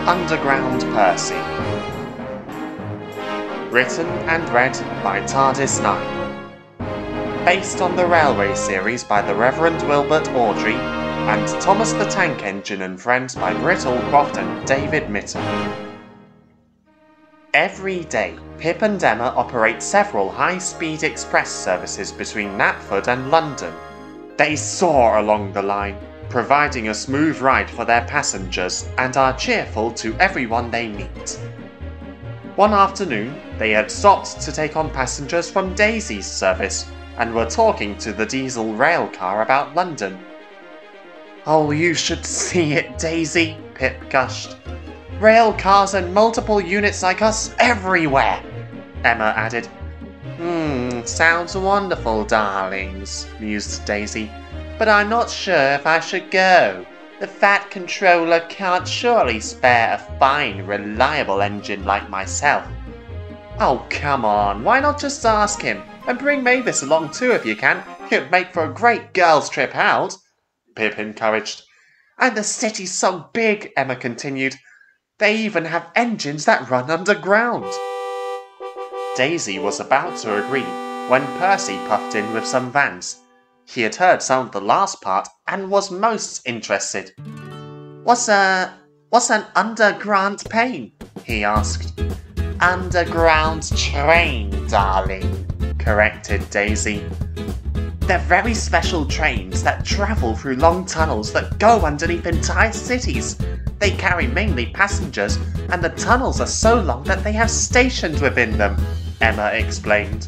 Underground Percy. Written and read by TARDIS 9. Based on the Railway series by the Reverend Wilbert Awdry and Thomas the Tank Engine and Friends by Britt Allcroft and David Mitton. Every day, Pip and Emma operate several high-speed express services between Knapford and London. They soar along the line, providing a smooth ride for their passengers and are cheerful to everyone they meet. One afternoon, they had stopped to take on passengers from Daisy's service and were talking to the diesel rail car about London. "Oh, you should see it, Daisy," Pip gushed. "Rail cars and multiple units like us everywhere," Emma added. Sounds wonderful, darlings," mused Daisy. "But I'm not sure if I should go. The Fat Controller can't surely spare a fine, reliable engine like myself." "Oh, come on, why not just ask him? And bring Mavis along too if you can. It'd make for a great girls' trip out," Pip encouraged. "And the city's so big," Emma continued. "They even have engines that run underground." Daisy was about to agree when Percy puffed in with some vans. He had heard some of the last part and was most interested. What's an underground pain?" he asked. "Underground train, darling," corrected Daisy. "They're very special trains that travel through long tunnels that go underneath entire cities. They carry mainly passengers, and the tunnels are so long that they have stations within them," Emma explained.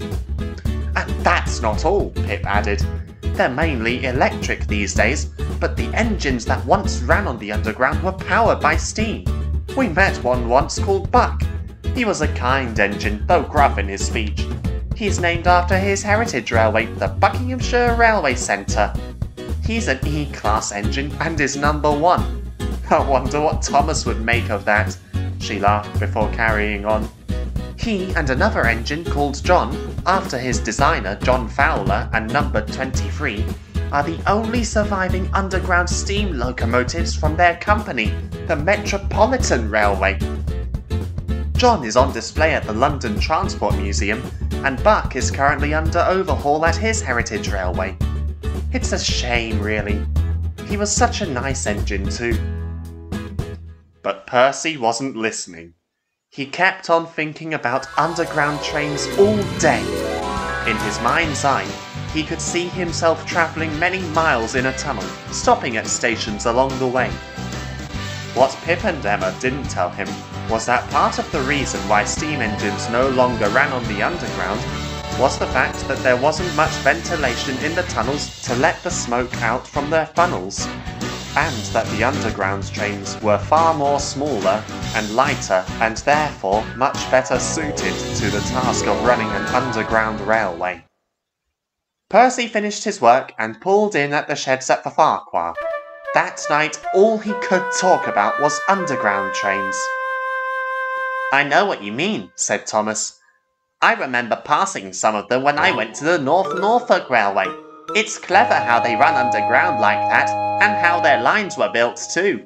"And that's not all," Pip added. "They're mainly electric these days, but the engines that once ran on the underground were powered by steam. We met one once called Buck. He was a kind engine, though gruff in his speech. He's named after his heritage railway, the Buckinghamshire Railway Centre. He's an E-class engine and is number 1. I wonder what Thomas would make of that," she laughed before carrying on. "He and another engine called John, after his designer John Fowler and number 23, are the only surviving underground steam locomotives from their company, the Metropolitan Railway. John is on display at the London Transport Museum, and Buck is currently under overhaul at his heritage railway. It's a shame, really. He was such a nice engine too." But Percy wasn't listening. He kept on thinking about underground trains all day. In his mind's eye, he could see himself travelling many miles in a tunnel, stopping at stations along the way. What Pip and Emma didn't tell him was that part of the reason why steam engines no longer ran on the underground was the fact that there wasn't much ventilation in the tunnels to let the smoke out from their funnels, and that the underground trains were far more smaller and lighter and therefore much better suited to the task of running an underground railway. Percy finished his work and pulled in at the sheds at the Farquhar. That night all he could talk about was underground trains. "I know what you mean," said Thomas. "I remember passing some of them when I went to the North Norfolk Railway. It's clever how they run underground like that, and how their lines were built too.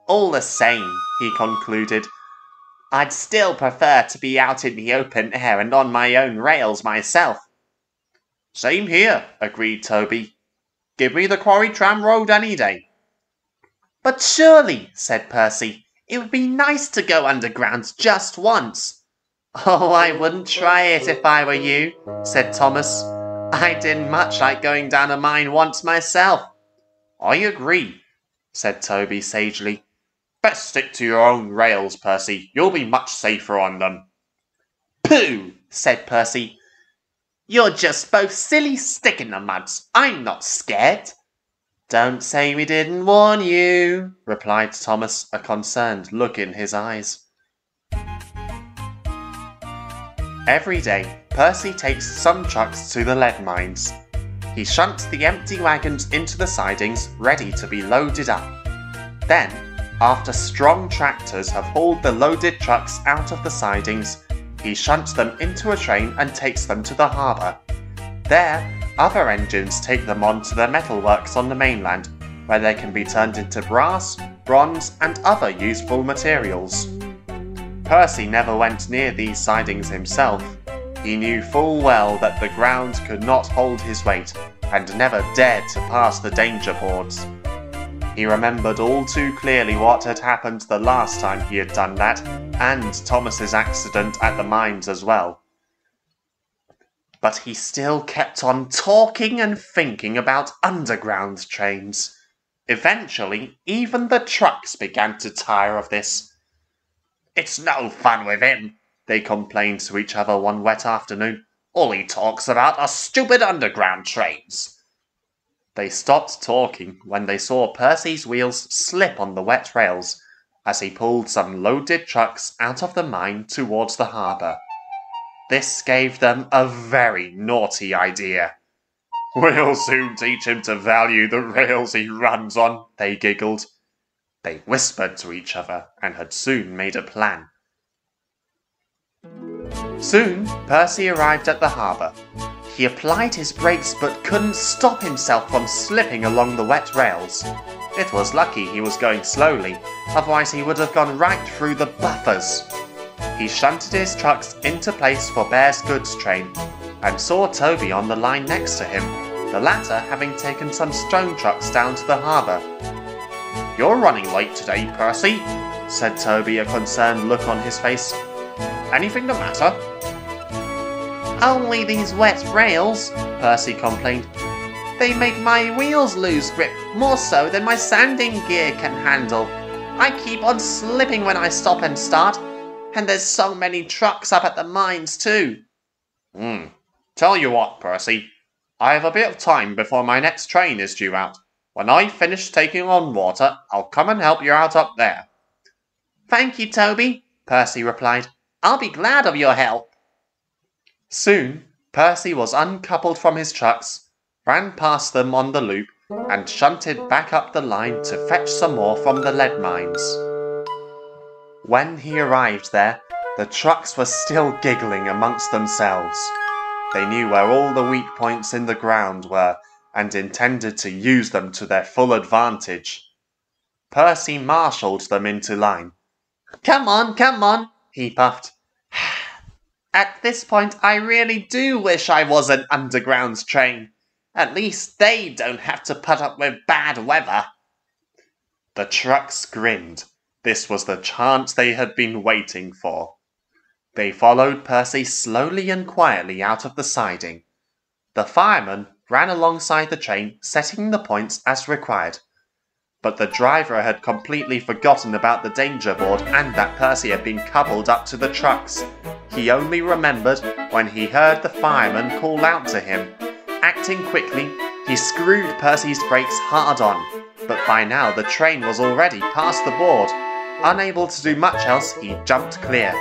All the same," he concluded, "I'd still prefer to be out in the open air and on my own rails myself." "Same here," agreed Toby. "Give me the Quarry Tram Road any day." "But surely," said Percy, "it would be nice to go underground just once." "Oh, I wouldn't try it if I were you," said Thomas. "I didn't much like going down a mine once myself." "I agree," said Toby sagely. "Best stick to your own rails, Percy. You'll be much safer on them." "Pooh," said Percy. "You're just both silly stick-in-the-muds. I'm not scared." "Don't say we didn't warn you," replied Thomas, a concerned look in his eyes. Every day, Percy takes some trucks to the lead mines. He shunts the empty wagons into the sidings, ready to be loaded up. Then, after strong tractors have hauled the loaded trucks out of the sidings, he shunts them into a train and takes them to the harbour. There, other engines take them on to the metalworks on the mainland, where they can be turned into brass, bronze, and other useful materials. Percy never went near these sidings himself. He knew full well that the ground could not hold his weight, and never dared to pass the danger boards. He remembered all too clearly what had happened the last time he had done that, and Thomas's accident at the mines as well. But he still kept on talking and thinking about underground trains. Eventually, even the trucks began to tire of this. "It's no fun with him," they complained to each other one wet afternoon. "All he talks about are stupid underground trains." They stopped talking when they saw Percy's wheels slip on the wet rails as he pulled some loaded trucks out of the mine towards the harbour. This gave them a very naughty idea. "We'll soon teach him to value the rails he runs on," they giggled. They whispered to each other and had soon made a plan. Soon, Percy arrived at the harbour. He applied his brakes but couldn't stop himself from slipping along the wet rails. It was lucky he was going slowly, otherwise he would have gone right through the buffers. He shunted his trucks into place for Bear's goods train, and saw Toby on the line next to him, the latter having taken some stone trucks down to the harbour. "You're running late today, Percy," said Toby, a concerned look on his face. "Anything the matter?" "Only these wet rails," Percy complained. "They make my wheels lose grip, more so than my sanding gear can handle. I keep on slipping when I stop and start, and there's so many trucks up at the mines too." Tell you what, Percy. I have a bit of time before my next train is due out. When I finish taking on water, I'll come and help you out up there." "Thank you, Toby," Percy replied. "I'll be glad of your help." Soon, Percy was uncoupled from his trucks, ran past them on the loop, and shunted back up the line to fetch some more from the lead mines. When he arrived there, the trucks were still giggling amongst themselves. They knew where all the weak points in the ground were, and intended to use them to their full advantage. Percy marshalled them into line. Come on, he puffed. "At this point, I really do wish I was an underground train. At least they don't have to put up with bad weather." The trucks grinned. This was the chance they had been waiting for. They followed Percy slowly and quietly out of the siding. The fireman ran alongside the train, setting the points as required. But the driver had completely forgotten about the danger board and that Percy had been coupled up to the trucks. He only remembered when he heard the fireman call out to him. Acting quickly, he screwed Percy's brakes hard on, but by now the train was already past the board. Unable to do much else, he jumped clear.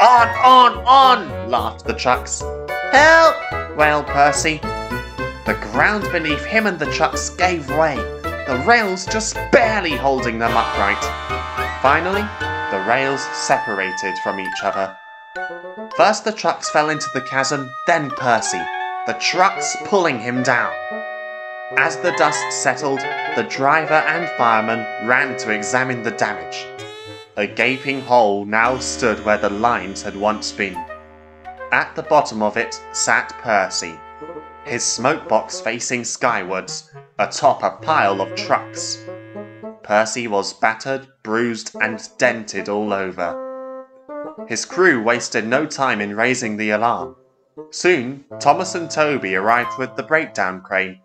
On, laughed the trucks. "Help!" wailed Percy. The ground beneath him and the trucks gave way, the rails just barely holding them upright. Finally, the rails separated from each other. First the trucks fell into the chasm, then Percy, the trucks pulling him down. As the dust settled, the driver and fireman ran to examine the damage. A gaping hole now stood where the lines had once been. At the bottom of it sat Percy, his smokebox facing skywards, atop a pile of trucks. Percy was battered, bruised, and dented all over. His crew wasted no time in raising the alarm. Soon, Thomas and Toby arrived with the breakdown crane.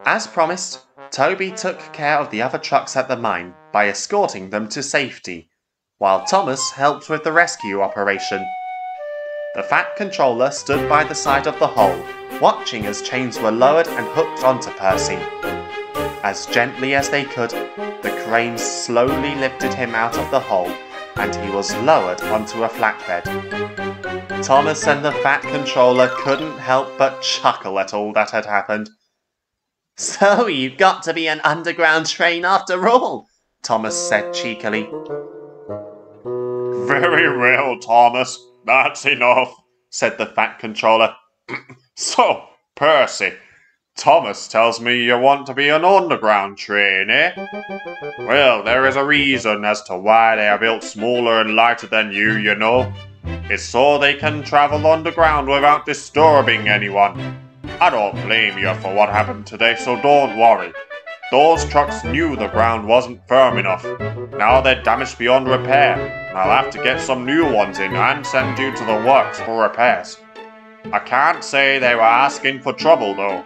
As promised, Toby took care of the other trucks at the mine by escorting them to safety, while Thomas helped with the rescue operation. The Fat Controller stood by the side of the hole, watching as chains were lowered and hooked onto Percy. As gently as they could, the cranes slowly lifted him out of the hole, and he was lowered onto a flatbed. Thomas and the Fat Controller couldn't help but chuckle at all that had happened. "So you've got to be an underground train after all," Thomas said cheekily. "Very well, Thomas, that's enough," said the Fat Controller. "So, Percy, Thomas tells me you want to be an underground train, eh? Well, there is a reason as to why they are built smaller and lighter than you know. It's so they can travel underground without disturbing anyone. I don't blame you for what happened today, so don't worry. Those trucks knew the ground wasn't firm enough. Now they're damaged beyond repair, and I'll have to get some new ones in and send you to the works for repairs. I can't say they were asking for trouble though,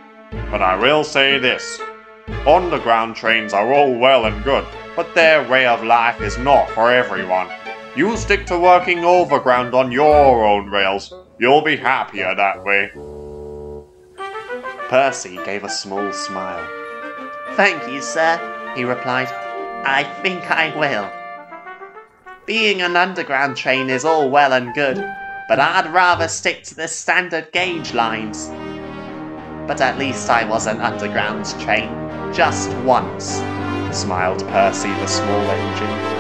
but I will say this. Underground trains are all well and good, but their way of life is not for everyone. You stick to working overground on your own rails. You'll be happier that way. Percy gave a small smile. Thank you, sir, he replied. I think I will. Being an underground train is all well and good, but I'd rather stick to the standard gauge lines. But at least I was an underground train, just once, smiled Percy the small engine.